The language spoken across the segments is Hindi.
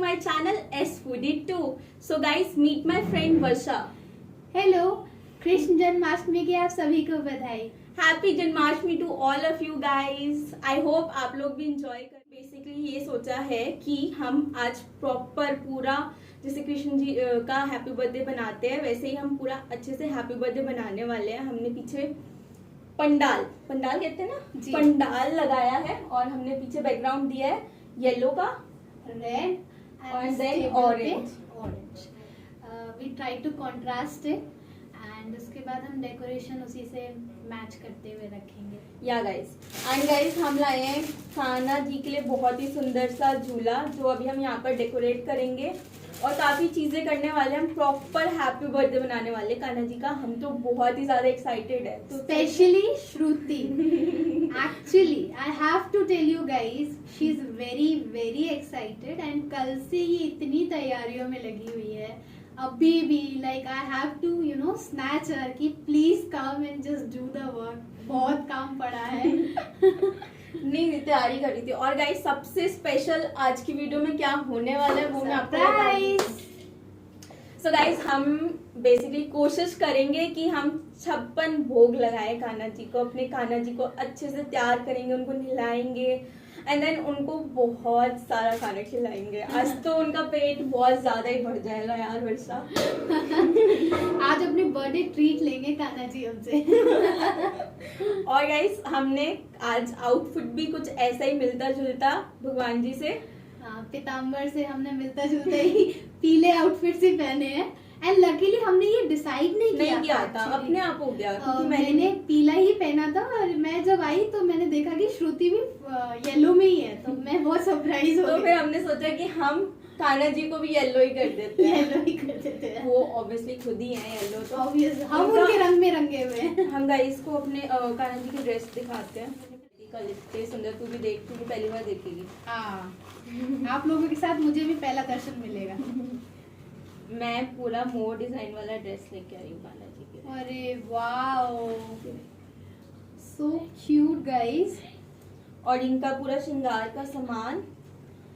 my channel S Foodie 2. So guys, meet my friend Varsha. Hello, Krishna Janmashtami की आप सभी को बधाई। Happy Janmashtami to all of you guys. I hope आप लोग भी इंजॉय कर। बेसिकली ये सोचा है कि हम आज प्रॉपर पूरा जैसे कृष्ण जी का हैप्पी बर्थडे बनाते हैं वैसे ही हम पूरा अच्छे से हैप्पी बर्थडे बनाने वाले हैं। हमने पीछे पंडाल कहते हैं ना, पंडाल लगाया है और हमने पीछे बैकग्राउंड दिया है येलो का, रेड और then orange. We try to contrast and उसके बाद हम डेकोरेशन उसी से मैच करते हुए रखेंगे। या गाइस हम लाए हैं कान्हा जी के लिए बहुत ही सुंदर सा झूला जो अभी हम यहाँ पर डेकोरेट करेंगे और काफी चीजें करने वाले हैं। हम प्रॉपर हैप्पी बर्थडे बनाने वाले कान्हा जी का। हम तो बहुत ही ज्यादा एक्साइटेड है। तो specially Shruti, actually I have to tell you guys, she is very very excited and कल से ये इतनी तैयारियों में लगी हुई है। अभी भी like I have to you know snatch her कि please come and just do the work. बहुत काम पड़ा है। नहीं तैयारी कर रही थी। और गाइस सबसे स्पेशल आज की वीडियो में क्या होने वाला है वो मैं आपको बताऊंगी। सो गाइस हम बेसिकली कोशिश करेंगे कि हम 56 भोग लगाए कान्हा जी को। अपने कान्हा जी को अच्छे से तैयार करेंगे, उनको नहलाएंगे एंड देन उनको बहुत सारा खाना खिलाएंगे। आज तो उनका पेट बहुत ज्यादा ही भर जाएगा यार वर्षा। आज अपने बर्थडे ट्रीट लेंगे कान्हा जी हमसे। और गाइस हमने आज आउटफिट भी कुछ ऐसा ही मिलता जुलता भगवान जी से, पीताम्बर से हमने मिलता जुलता ही पीले आउटफिट्स ही पहने हैं। एंड लकीली हमने ये डिसाइड नहीं किया था, अपने आप हो गया। मैंने पीला ही पहना था और मैं जब आई तो मैंने देखा कि श्रुति भी येलो में ही है, तो मैं बहुत सरप्राइज हो गई। तो फिर हमने सोचा कि हम कान्हा जी को भी येलो ही कर देते हैं। येलो ही कर देते हैं। वो ऑब्वियसली खुद ही है येलो, तो ऑब्वियस हम उनके रंग में रंगे हुए हैं। हम गाइस को अपने कान्हा जी की ड्रेस दिखाते हैं। कल इतने सुंदर, तू भी देख, तू भी पहली बार देखेगी। आप लोगों के साथ मुझे भी पहला दर्शन मिलेगा। मैं पूरा मोर डिजाइन वाला ड्रेस लेके आई हूँ कान्हा जी के। अरे वाओ, सो क्यूट गाइस। और इनका पूरा श्रृंगार का सामान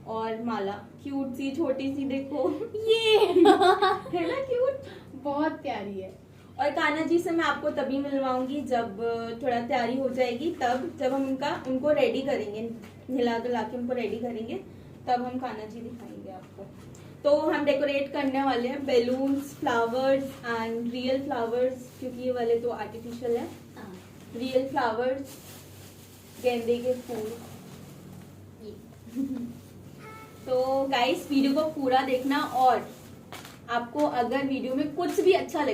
और माला क्यूट सी छोटी सी, देखो ये है ना क्यूट, बहुत प्यारी है। और कान्हा जी से मैं आपको तभी मिलवाऊंगी जब थोड़ा तैयारी हो जाएगी, तब जब हम उनको रेडी करेंगे, नहला धुला के उनको रेडी करेंगे, तब हम कान्हा जी दिखाएंगे आपको। तो हम डेकोरेट करने वाले हैं balloons, flowers and real flowers, क्योंकि ये वाले तो आर्टिफिशियल है। रियल फ्लावर्स, गेंदे के फूल। तो गाइस वीडियो को पूरा देखना और आपको अगर वीडियो में कुछ भी अच्छा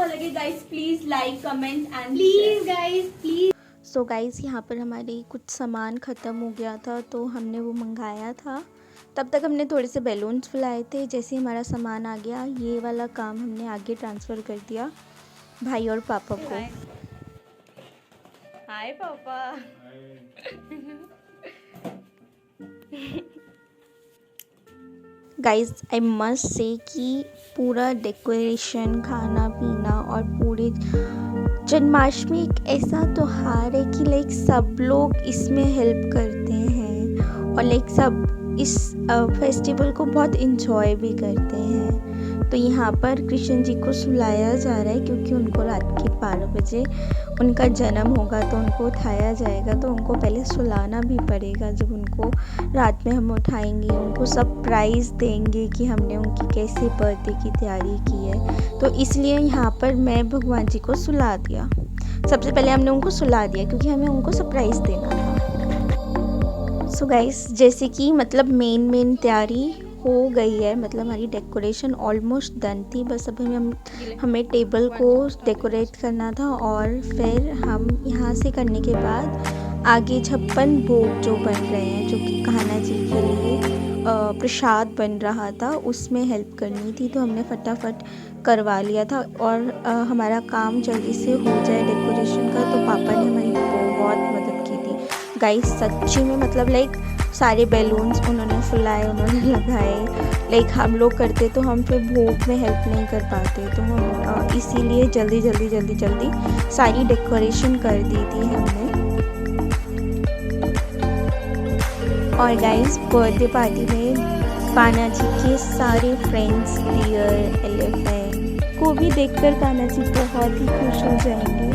लगे guys please like comment and please guys please. So guys यहाँ पर हमारे कुछ सामान ख़त्म हो गया था तो हमने वो मंगाया था। तब तक हमने थोड़े से बैलून्स फुलाए थे। जैसे हमारा सामान आ गया, ये वाला काम हमने आगे ट्रांसफ़र कर दिया भाई और पापा को। हाय पापा। गाइस आई मस्ट से कि पूरा डेकोरेशन, खाना पीना और पूरे जन्माष्टमी एक ऐसा त्योहार है कि लाइक सब लोग इसमें हेल्प करते हैं और लाइक सब इस फेस्टिवल को बहुत इन्जॉय भी करते हैं। तो यहाँ पर कृष्ण जी को सुलाया जा रहा है क्योंकि उनको रात के 12 बजे उनका जन्म होगा, तो उनको उठाया जाएगा। तो उनको पहले सुलाना भी पड़ेगा। जब उनको रात में हम उठाएंगे, उनको सरप्राइज़ देंगे कि हमने उनकी कैसे बर्थडे की तैयारी की है। तो इसलिए यहाँ पर मैं भगवान जी को सुला दिया। सबसे पहले हमने उनको सुला दिया क्योंकि हमें उनको सरप्राइज़ देना था। सो गाइस जैसे कि मतलब मेन तैयारी हो गई है, मतलब हमारी डेकोरेशन ऑलमोस्ट डन थी। बस अभी हमें टेबल को डेकोरेट करना था और फिर हम यहाँ से करने के बाद आगे 56 भोग जो बन रहे हैं, जो कि कान्हा जी के लिए प्रसाद बन रहा था, उसमें हेल्प करनी थी। तो हमने फटाफट करवा लिया था और हमारा काम जल्दी से हो जाए डेकोरेशन का, तो पापा ने हमारी बहुत मदद की थी गाइस सच्ची में। मतलब लाइक सारे बैलून्स उन्होंने फुलाए, उन्होंने लगाए। लाइक हम लोग करते तो हम फिर भोग में हेल्प नहीं कर पाते, तो हम इसीलिए जल्दी सारी डेकोरेशन कर दी थी हमने। और गाइस बर्थडे पार्टी में कान्हा जी के सारे फ्रेंड्स, डियर, एलिफेंट को भी देखकर कान्हा जी बहुत ही खुश हो जाएंगे।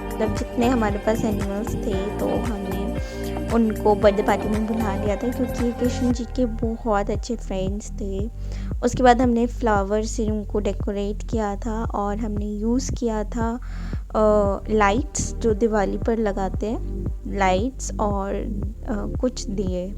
मतलब जितने हमारे पास एनिमल्स थे तो हमने उनको बर्थडे पार्टी में बुला लिया था क्योंकि ये कृष्ण जी के बहुत अच्छे फ्रेंड्स थे। उसके बाद हमने फ्लावर से उनको डेकोरेट किया था और हमने यूज़ किया था लाइट्स जो दिवाली पर लगाते हैं, लाइट्स और कुछ दिए।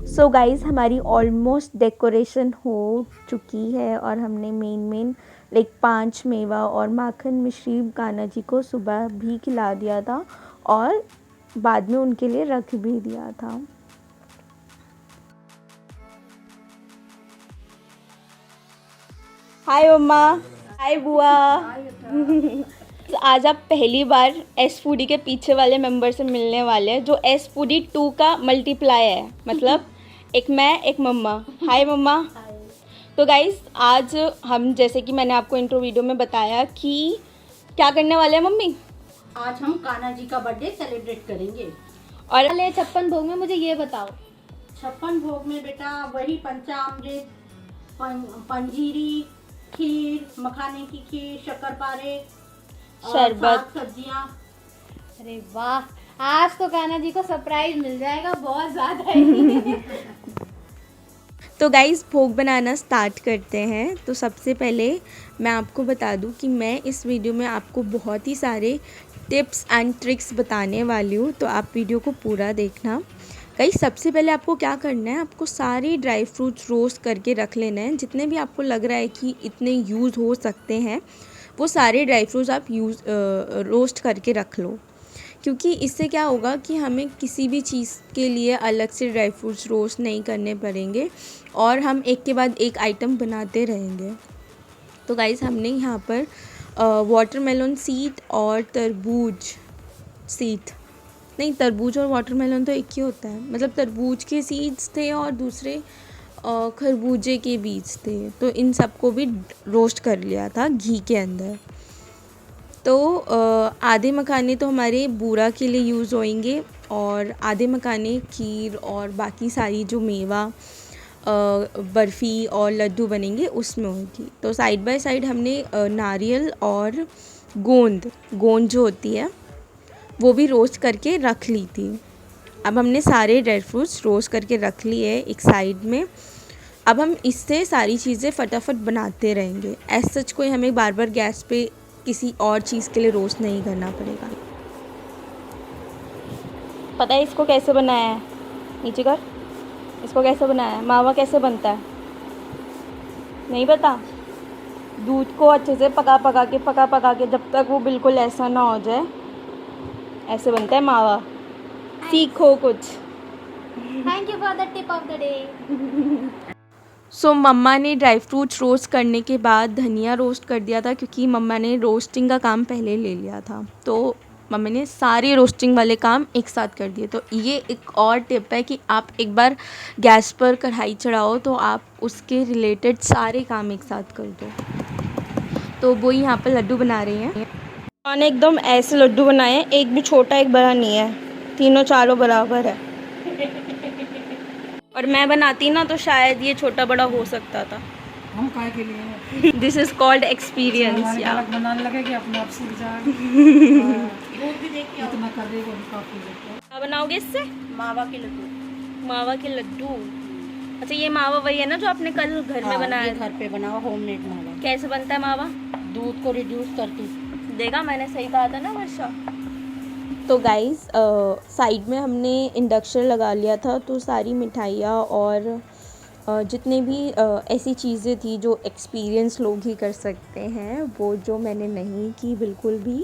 सो गाइज़ हमारी ऑलमोस्ट डेकोरेशन हो चुकी है और हमने मेन लाइक 5 मेवा और माखन मिश्री कान्हा जी को सुबह भी खिला दिया था और बाद में उनके लिए रख भी दिया था। हाय मम्मा, हाय बुआ। आज आप पहली बार एस फूडी के पीछे वाले मेंबर से मिलने वाले हैं जो एस फूडी 2 का मल्टीप्लाई है, मतलब एक मैं एक मम्मा। हाय मम्मा। तो गाइज आज हम जैसे कि मैंने आपको इंट्रो वीडियो में बताया कि क्या करने वाले हैं मम्मी, आज हम कान्हा जी का बर्थडे सेलिब्रेट करेंगे। और 56 भोग में मुझे ये बताओ। 56 भोग में बेटा वही पंचामृत, पंजीरी, खीर, मखाने की खीर, शक्करपारे, शरबत, सब्जियां। अरे वाह, आज तो कान्हा जी को सरप्राइज मिल जाएगा बहुत ज्यादा ही। तो गाइज़ भोग बनाना स्टार्ट करते हैं। तो सबसे पहले मैं आपको बता दूं कि मैं इस वीडियो में आपको बहुत ही सारे टिप्स एंड ट्रिक्स बताने वाली हूँ, तो आप वीडियो को पूरा देखना। गाइज़ सबसे पहले आपको क्या करना है, आपको सारे ड्राई फ्रूट्स रोस्ट करके रख लेना है। जितने भी आपको लग रहा है कि इतने यूज़ हो सकते हैं वो सारे ड्राई फ्रूट्स आप रोस्ट करके रख लो, क्योंकि इससे क्या होगा कि हमें किसी भी चीज़ के लिए अलग से ड्राई फ्रूट्स रोस्ट नहीं करने पड़ेंगे और हम एक के बाद एक आइटम बनाते रहेंगे। तो गाइज़ हमने यहाँ पर वाटरमेलन सीड और तरबूज सीड, नहीं तरबूज और वाटरमेलन तो एक ही होता है, मतलब तरबूज के सीड्स थे और दूसरे खरबूजे के बीज थे, तो इन सबको भी रोस्ट कर लिया था घी के अंदर। तो आधे मखाने तो हमारे बूरा के लिए यूज़ होंगे और आधे मखाने खीर और बाकी सारी जो मेवा बर्फ़ी और लड्डू बनेंगे उसमें होगी। तो साइड बाय साइड हमने नारियल और गोंद जो होती है वो भी रोस्ट करके रख ली थी। अब हमने सारे ड्राई फ्रूट्स रोस्ट करके रख लिए एक साइड में। अब हम इससे सारी चीज़ें फटाफट बनाते रहेंगे। एज सच कोई हमें बार बार गैस पे किसी और चीज़ के लिए रोस्ट नहीं करना पड़ेगा। पता है इसको कैसे बनाया है, नीचे कर, इसको कैसे बनाया है, मावा कैसे बनता है नहीं पता। दूध को अच्छे से पका के जब तक वो बिल्कुल ऐसा ना हो जाए, ऐसे बनता है मावा। सीखो कुछ। Thank you for the tip of the day. So मम्मा ने ड्राई फ्रूट्स रोस्ट करने के बाद धनिया रोस्ट कर दिया था, क्योंकि मम्मा ने रोस्टिंग का काम पहले ले लिया था, तो मम्मी ने सारे रोस्टिंग वाले काम एक साथ कर दिए। तो ये एक और टिप है कि आप एक बार गैस पर कढ़ाई चढ़ाओ तो आप उसके रिलेटेड सारे काम एक साथ कर दो। तो वो यहाँ पर लड्डू बना रही हैं। मैंने एकदम ऐसे लड्डू बनाए हैं, एक भी छोटा एक बड़ा नहीं है, तीनों चारों बराबर है। और मैं बनाती ना तो शायद ये छोटा बड़ा हो सकता था। हम काय के लिए दिस इज कॉल्ड एक्सपीरियंस। या बनाने लगे कि अपने आप सीख जाए। दूध भी देखिए इतना कर देगा काफी। क्या बनाओगे इससे? मावा के लड्डू। मावा के लड्डू। अच्छा ये मावा वही है ना जो आपने कल घर में बनाया? घर पे बनाओ, होममेड मावा। कैसे बनता है मावा? दूध को रिड्यूस करके। देखा मैंने सही कहा था ना वर्षा। तो गाइज़ साइड में हमने इंडक्शन लगा लिया था, तो सारी मिठाइयाँ और जितने भी ऐसी चीज़ें थी जो एक्सपीरियंस लोग ही कर सकते हैं, वो जो मैंने नहीं की बिल्कुल भी,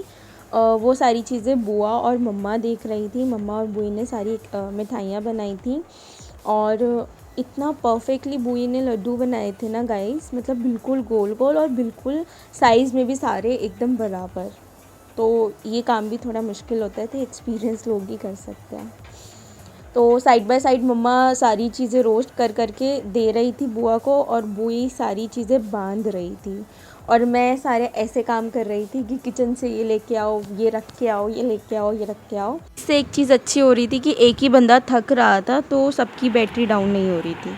वो सारी चीज़ें बुआ और मम्मा देख रही थी। मम्मा और बुई ने सारी मिठाइयाँ बनाई थी और इतना परफेक्टली बुई ने लड्डू बनाए थे ना गाइस, मतलब बिल्कुल गोल गोल और बिल्कुल साइज़ में भी सारे एकदम बराबर। तो ये काम भी थोड़ा मुश्किल होता है, तो एक्सपीरियंस लोग ही कर सकते हैं। तो साइड बाय साइड मम्मा सारी चीज़ें रोस्ट कर करके दे रही थी बुआ को और बुई सारी चीज़ें बांध रही थी और मैं सारे ऐसे काम कर रही थी कि किचन से ये लेके आओ, ये रख के आओ, ये लेके आओ, ये रख के आओ। इससे एक चीज़ अच्छी हो रही थी कि एक ही बंदा थक रहा था तो सबकी बैटरी डाउन नहीं हो रही थी।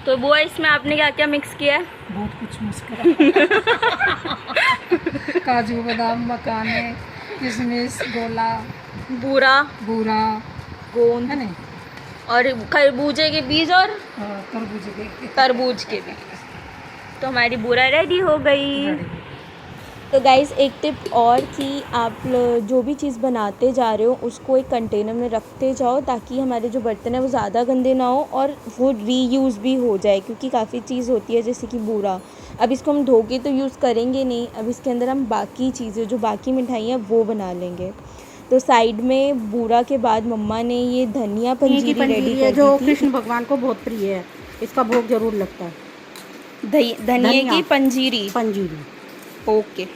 तो बुआ इसमें आपने क्या क्या मिक्स किया है? बहुत कुछ मुश्किल काजू बादाम मखाने किशमिश गोला बूरा, बूरा गोंद है ना और खरबूजे के बीज और तरबूज के तरबूज के बीज। तो हमारी बूरा रेडी हो गई। तो गाइज़ एक टिप और कि आप जो भी चीज़ बनाते जा रहे हो उसको एक कंटेनर में रखते जाओ ताकि हमारे जो बर्तन है वो ज़्यादा गंदे ना हो और वो रीयूज़ भी हो जाए, क्योंकि काफ़ी चीज़ होती है जैसे कि बूरा, अब इसको हम धो के तो यूज़ करेंगे नहीं, अब इसके अंदर हम बाकी चीज़ें जो बाकी मिठाइयाँ वो बना लेंगे। तो साइड में बूरा के बाद मम्मा ने ये धनिया पंजीरी रेडी कर जो दी थी। कृष्ण भगवान को बहुत प्रिय है, इसका भोग जरूर लगता है। धनिया की पंजीरी। पंजीरी ओके।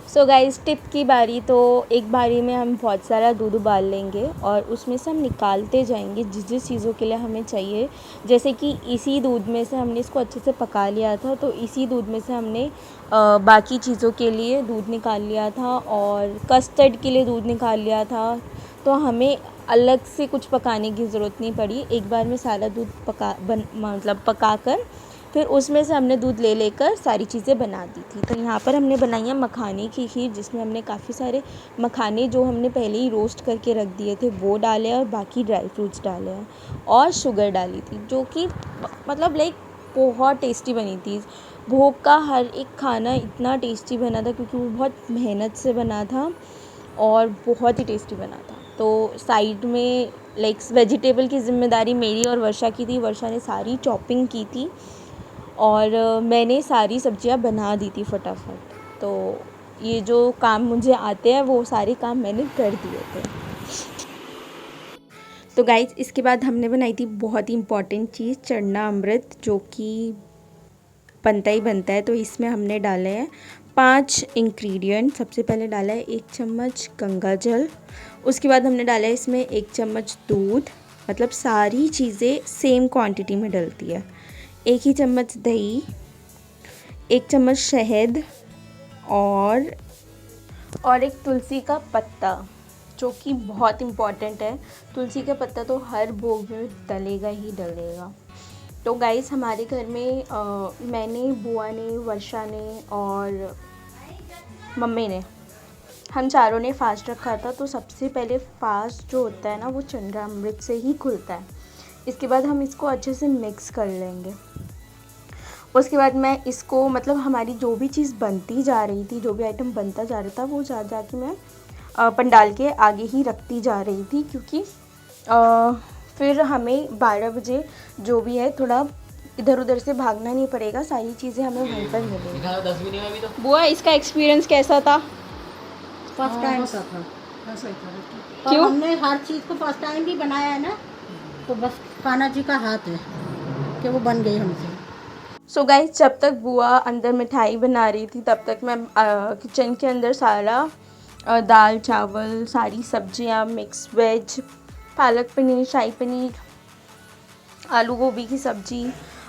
सो गाइस टिप की बारी, तो एक बारी में हम बहुत सारा दूध उबाल लेंगे और उसमें से हम निकालते जाएंगे जिस जिस चीज़ों के लिए हमें चाहिए। जैसे कि इसी दूध में से हमने इसको अच्छे से पका लिया था, तो इसी दूध में से हमने बाकी चीज़ों के लिए दूध निकाल लिया था और कस्टर्ड के लिए दूध निकाल लिया था। तो हमें अलग से कुछ पकाने की ज़रूरत नहीं पड़ी, एक बार में सारा दूध पका कर फिर उसमें से हमने दूध ले लेकर सारी चीज़ें बना दी थी। तो यहाँ पर हमने बनाई है मखाने की खीर, जिसमें हमने काफ़ी सारे मखाने जो हमने पहले ही रोस्ट करके रख दिए थे वो डाले और बाकी ड्राई फ्रूट्स डाले हैं और शुगर डाली थी, जो कि मतलब लाइक बहुत टेस्टी बनी थी। भोग का हर एक खाना इतना टेस्टी बना था क्योंकि वो बहुत मेहनत से बना था और बहुत ही टेस्टी बना था। तो साइड में लाइक वेजिटेबल की ज़िम्मेदारी मेरी और वर्षा की थी। वर्षा ने सारी चॉपिंग की थी और मैंने सारी सब्जियां बना दी थी फटाफट। तो ये जो काम मुझे आते हैं वो सारे काम मैंने कर दिए थे। तो गाइस इसके बाद हमने बनाई थी बहुत ही इम्पॉर्टेंट चीज़, चढ़ना अमृत, जो कि बनता ही बनता है। तो इसमें हमने डाले हैं 5 इंग्रेडिएंट। सबसे पहले डाला है 1 चम्मच गंगा जल, उसके बाद हमने डाला है इसमें 1 चम्मच दूध, मतलब सारी चीज़ें सेम क्वांटिटी में डलती है। 1 ही चम्मच दही, 1 चम्मच शहद और 1 तुलसी का पत्ता, जो कि बहुत इम्पॉर्टेंट है। तुलसी का पत्ता तो हर भोग में डलेगा ही डलेगा। तो गाइस हमारे घर में मैंने, बुआ ने, वर्षा ने और मम्मी ने, हम चारों ने फास्ट रखा था। तो सबसे पहले फास्ट जो होता है ना वो चंद्रामृत से ही खुलता है। इसके बाद हम इसको अच्छे से मिक्स कर लेंगे। उसके बाद मैं इसको मतलब हमारी जो भी चीज़ बनती जा रही थी, जो भी आइटम बनता जा रहा था वो जा के मैं पंडाल के आगे ही रखती जा रही थी, क्योंकि फिर हमें 12 बजे जो भी है थोड़ा इधर उधर से भागना नहीं पड़ेगा, सारी चीज़ें हमें वहीं पर मिलेंगी। बुआ इसका एक्सपीरियंस कैसा था? फर्स्ट टाइम का था। ऐसा ही था। क्यों? हमने हर चीज़ को फर्स्ट टाइम भी बनाया है ना, तो बस कान्हा जी का हाथ है कि वो बन गई हमसे। सो गाइस जब तक बुआ अंदर मिठाई बना रही थी तब तक मैं किचन के अंदर सारा दाल चावल, सारी सब्जियां, मिक्स वेज, पालक पनीर, शाही पनीर, आलू गोभी की सब्ज़ी,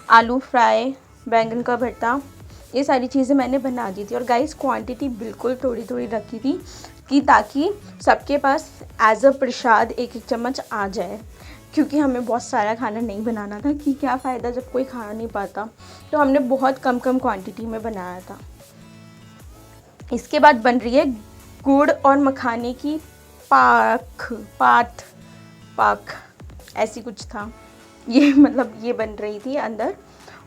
आलू फ्राई, बैंगन का भरता, ये सारी चीज़ें मैंने बना दी थी। और गाइस क्वांटिटी बिल्कुल थोड़ी थोड़ी रखी थी कि ताकि सबके पास एज अ प्रसाद 1 चम्मच आ जाए, क्योंकि हमें बहुत सारा खाना नहीं बनाना था कि क्या फ़ायदा जब कोई खा नहीं पाता। तो हमने बहुत कम क्वांटिटी में बनाया था। इसके बाद बन रही है गुड़ और मखाने की पाक ऐसी कुछ था ये, मतलब ये बन रही थी अंदर।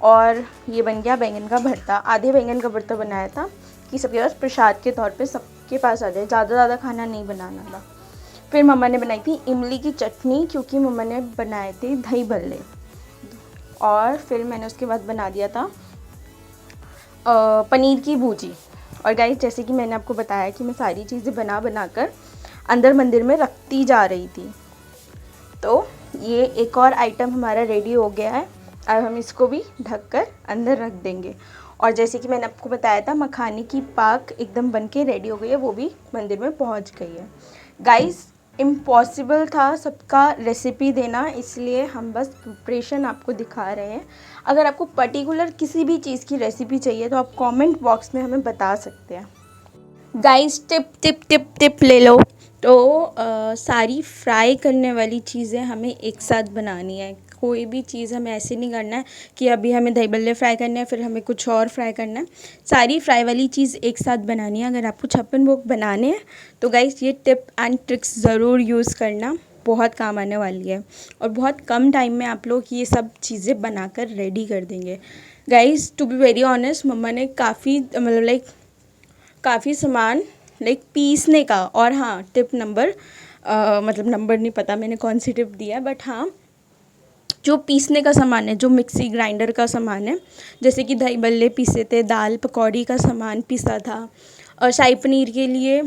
और ये बन गया बैंगन का भरता। आधे बैंगन का भरता बनाया था कि सबके पास प्रसाद के तौर पे सबके पास आ जाए, ज़्यादा खाना नहीं बनाना था। फिर मम्मा ने बनाई थी इमली की चटनी, क्योंकि मम्मा ने बनाए थे दही भल्ले। और फिर मैंने उसके बाद बना दिया था पनीर की भुजी। और गाइस जैसे कि मैंने आपको बताया कि मैं सारी चीज़ें बना कर अंदर मंदिर में रखती जा रही थी। तो ये एक और आइटम हमारा रेडी हो गया है। अब हम इसको भी ढक कर अंदर रख देंगे। और जैसे कि मैंने आपको बताया था मखाने की पाक एकदम बन के रेडी हो गई है, वो भी मंदिर में पहुंच गई है। गाइस इम्पॉसिबल था सबका रेसिपी देना, इसलिए हम बस प्रिपरेशन आपको दिखा रहे हैं। अगर आपको पर्टिकुलर किसी भी चीज़ की रेसिपी चाहिए तो आप कमेंट बॉक्स में हमें बता सकते हैं। गाइस टिप ले लो। तो सारी फ्राई करने वाली चीज़ें हमें एक साथ बनानी है। कोई भी चीज़ हमें ऐसे नहीं करना है कि अभी हमें दही बल्ले फ्राई करने हैं फिर हमें कुछ और फ्राई करना है। सारी फ्राई वाली चीज़ एक साथ बनानी है। अगर आपको छप्पन भोग बनाने हैं तो गाइस ये टिप एंड ट्रिक्स ज़रूर यूज़ करना, बहुत काम आने वाली है और बहुत कम टाइम में आप लोग ये सब चीज़ें बनाकर रेडी कर देंगे। Guys to be very honest, मम्मा ने काफ़ी मतलब काफ़ी सामान पीसने का, और हाँ टिप नंबर मतलब नंबर नहीं पता मैंने कौन सी टिप दिया, बट हाँ जो पीसने का सामान है, जो मिक्सी ग्राइंडर का सामान है, जैसे कि दही बल्ले पीसे थे, दाल पकौड़ी का सामान पीसा था, और शाही पनीर के लिए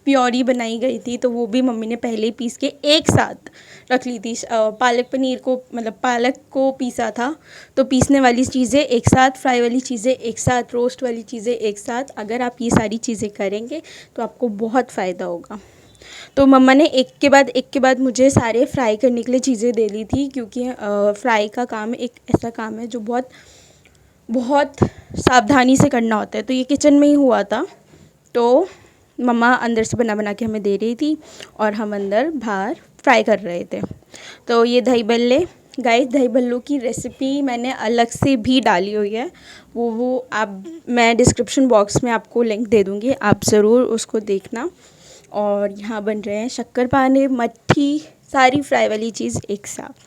प्योरी बनाई गई थी तो वो भी मम्मी ने पहले ही पीस के एक साथ रख ली थी। पालक पनीर को मतलब पालक को पीसा था तो पीसने वाली चीज़ें एक साथ, फ्राई वाली चीज़ें एक साथ, रोस्ट वाली चीज़ें एक साथ। अगर आप ये सारी चीज़ें करेंगे तो आपको बहुत फ़ायदा होगा। तो मम्मा ने एक के बाद मुझे सारे फ्राई करने के लिए चीज़ें दे दी थी, क्योंकि फ्राई का काम एक ऐसा काम है जो बहुत सावधानी से करना होता है। तो ये किचन में ही हुआ था, तो मम्मा अंदर से बना के हमें दे रही थी और हम अंदर बाहर फ्राई कर रहे थे। तो ये दही बल्ले, गाइस दही बल्लों की रेसिपी मैंने अलग से भी डाली हुई है, वो मैं डिस्क्रिप्शन बॉक्स में आपको लिंक दे दूँगी, आप ज़रूर उसको देखना। और यहाँ बन रहे हैं शक्करपारे, मट्ठी, सारी फ्राई वाली चीज़ एक साथ।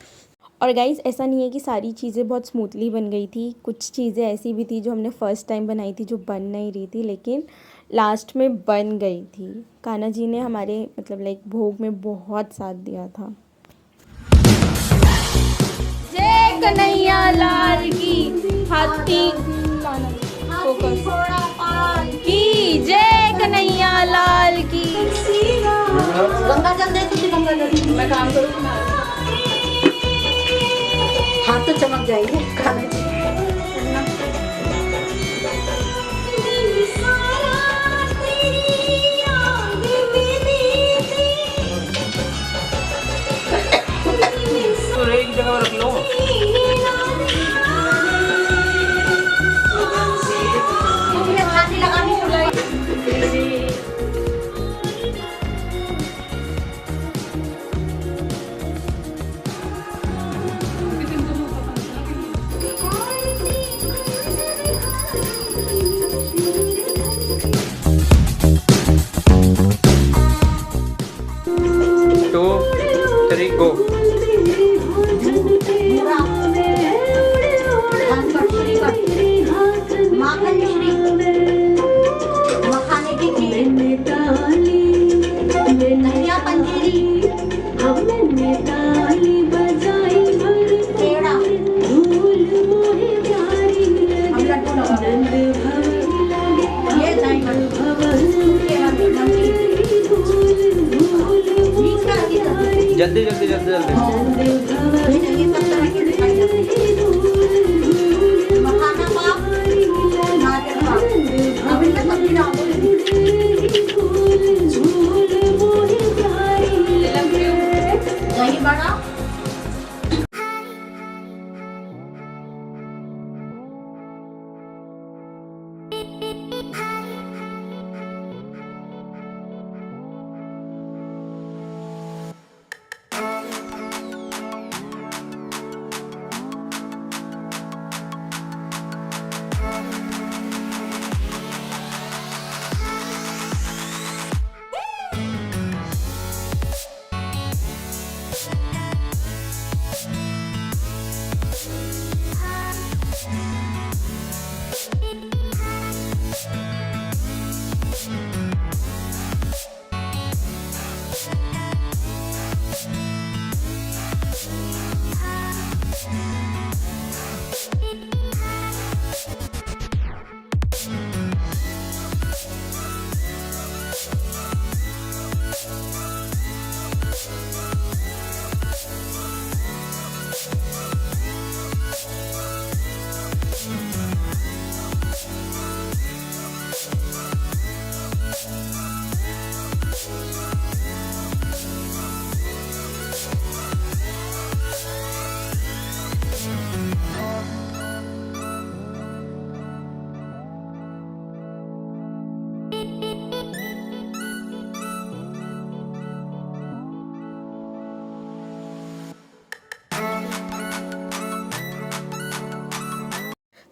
और गाइस ऐसा नहीं है कि सारी चीज़ें बहुत स्मूथली बन गई थी, कुछ चीज़ें ऐसी भी थी जो हमने फ़र्स्ट टाइम बनाई थी जो बन नहीं रही थी, लेकिन लास्ट में बन गई थी। कान्हा जी ने हमारे मतलब भोग में बहुत साथ दिया था। जय कन्हैया लाल की, हाथी की जय, कन्हैया लाल की। गंगा जल दे, तुझे गंगा जल। मैं काम करूँ, हाथ तो चमक जाएंगे खाने से। एक जगह रख लो। To three go. माखन मिश्री, मखाने की खीर, धनिया पंजीरी, पेड़ा, ये दही जल्दी जल्दी जल्दी जल्दी। मखाना पाव, नारियल पाव, अब इनमें सब्जी डालो। दही बड़ा,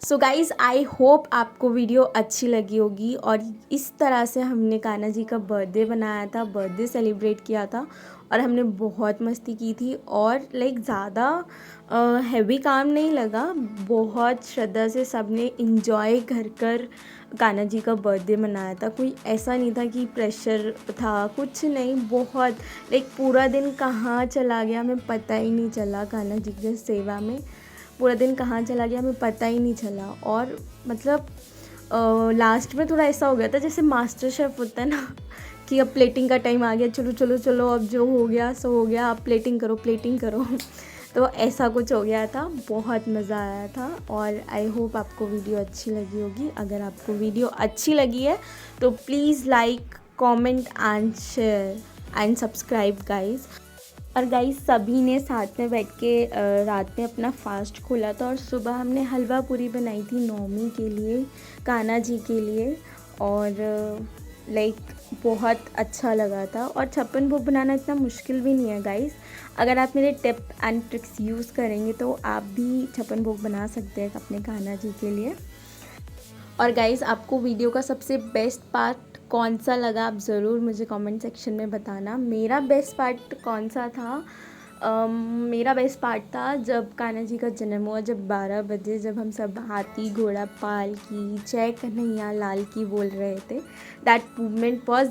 सो गाइज़ आई होप आपको वीडियो अच्छी लगी होगी। और इस तरह से हमने कान्हा जी का बर्थडे बनाया था, बर्थडे सेलिब्रेट किया था और हमने बहुत मस्ती की थी। और लाइक ज़्यादा हैवी काम नहीं लगा, बहुत श्रद्धा से सब ने इंजॉय कर कान्हा जी का बर्थडे मनाया था। कोई ऐसा नहीं था कि प्रेशर था, कुछ नहीं। बहुत लाइक पूरा दिन कहाँ चला गया हमें पता ही नहीं चला, कान्हा जी की सेवा में पूरा दिन कहाँ चला गया हमें पता ही नहीं चला। और मतलब लास्ट में थोड़ा ऐसा हो गया था जैसे मास्टर शेफ़ होता है ना कि अब प्लेटिंग का टाइम आ गया, चलो चलो चलो अब जो हो गया सो हो गया, आप प्लेटिंग करो तो ऐसा कुछ हो गया था। बहुत मज़ा आया था और आई होप आपको वीडियो अच्छी लगी होगी। अगर आपको वीडियो अच्छी लगी है तो please like, comment and share and subscribe guys. और गाइस सभी ने साथ में बैठ के रात में अपना फास्ट खोला था और सुबह हमने हलवा पूरी बनाई थी नौमी के लिए, कान्हा जी के लिए। और लाइक बहुत अच्छा लगा था। और छप्पन भोग बनाना इतना मुश्किल भी नहीं है गाइस। अगर आप मेरे टिप एंड ट्रिक्स यूज़ करेंगे तो आप भी छप्पन भोग बना सकते हैं अपने कान्हा जी के लिए। और गाइस आपको वीडियो का सबसे बेस्ट पार्ट कौन सा लगा आप ज़रूर मुझे कमेंट सेक्शन में बताना। मेरा बेस्ट पार्ट कौन सा था? मेरा बेस्ट पार्ट था जब कान्हा जी का जन्म हुआ, जब 12 बजे जब हम सब हाथी घोड़ा पालकी जय कन्हैया लाल की बोल रहे थे। That moment was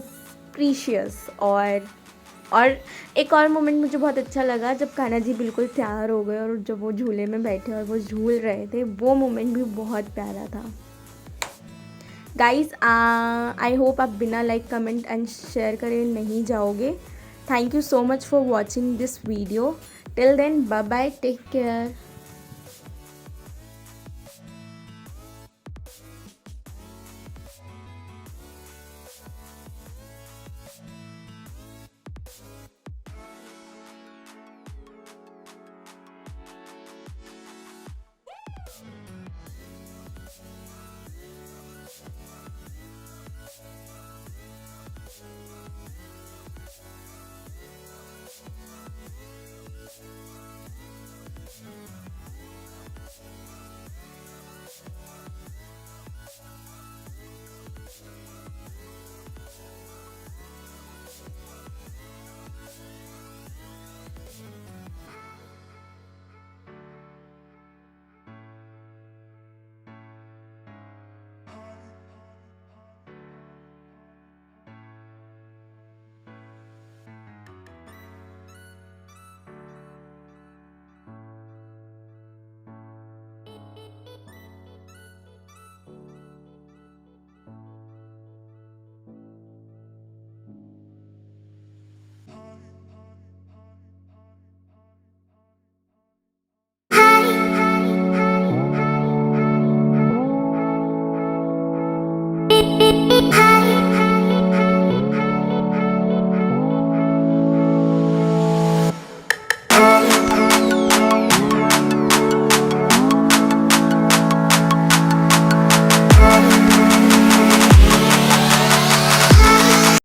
precious. और एक और मोमेंट मुझे बहुत अच्छा लगा जब कान्हा जी बिल्कुल तैयार हो गए और जब वो झूले में बैठे और वो झूल रहे थे, वो मोमेंट भी बहुत प्यारा था। गाइज़ आई होप आप बिना लाइक, कमेंट एंड शेयर करे नहीं जाओगे। Thank you so much for watching this video. Till then bye bye, take care.